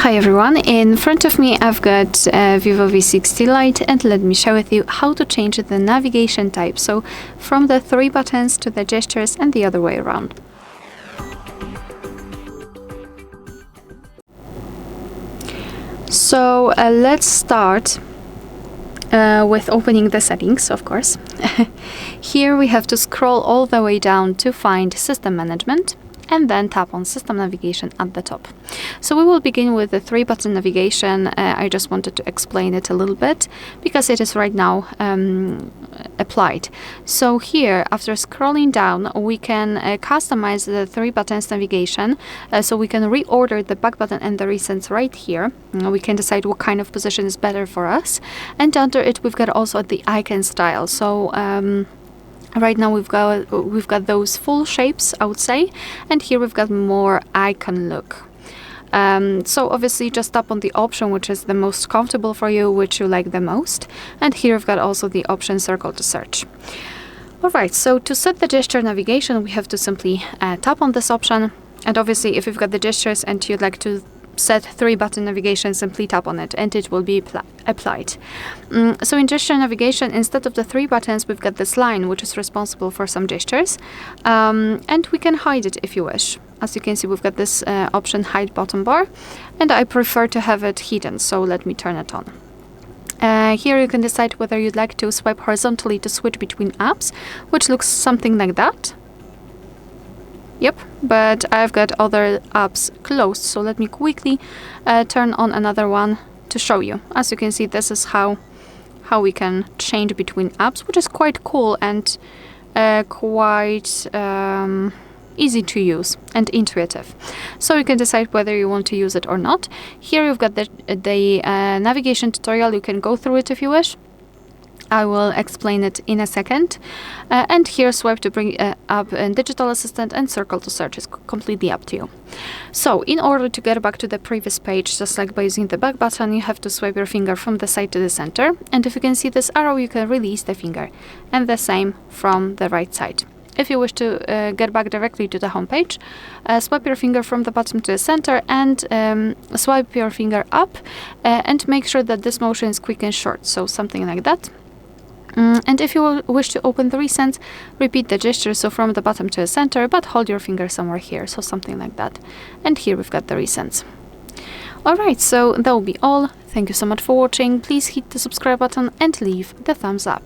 Hi everyone, in front of me I've got VIVO V60 Lite, and let me share with you how to change the navigation type, so from the 3 buttons to the gestures and the other way around. So let's start with opening the settings, of course. Here we have to scroll all the way down to find System Management, and then tap on System Navigation at the top. So we will begin with the 3-button navigation. I just wanted to explain it a little bit because it is right now applied. So here, after scrolling down, we can customize the 3 buttons navigation. So we can reorder the back button and the recents right here. We can decide what kind of position is better for us. And under it, we've got also the icon style. So right now we've got those full shapes, I would say, and here we've got more icon look. So obviously just tap on the option which is the most comfortable for you, which you like the most, and here we've got also the option circle to search. Alright, so to set the gesture navigation we have to simply tap on this option, and obviously if you've got the gestures and you'd like to set 3-button navigation, simply tap on it and it will be applied. So in gesture navigation, instead of the 3 buttons, we've got this line which is responsible for some gestures, and we can hide it if you wish. As you can see, we've got this option hide bottom bar, and I prefer to have it hidden, so let me turn it on. Here you can decide whether you'd like to swipe horizontally to switch between apps, which looks something like that. Yep, but I've got other apps closed, so let me quickly turn on another one to show you. As you can see, this is how we can change between apps, which is quite cool and quite easy to use and intuitive. So you can decide whether you want to use it or not. Here you've got the navigation tutorial. You can go through it if you wish. I will explain it in a second. And here swipe to bring up a digital assistant and circle to search is completely up to you. So in order to get back to the previous page, just like by using the back button, you have to swipe your finger from the side to the center. And if you can see this arrow, you can release the finger, and the same from the right side. If you wish to get back directly to the home page, swipe your finger from the bottom to the center and swipe your finger up, and make sure that this motion is quick and short, so something like that. And if you wish to open the recents, repeat the gesture, so from the bottom to the center, but hold your finger somewhere here, so something like that. And here we've got the recents. Alright, so that will be all. Thank you so much for watching. Please hit the subscribe button and leave the thumbs up.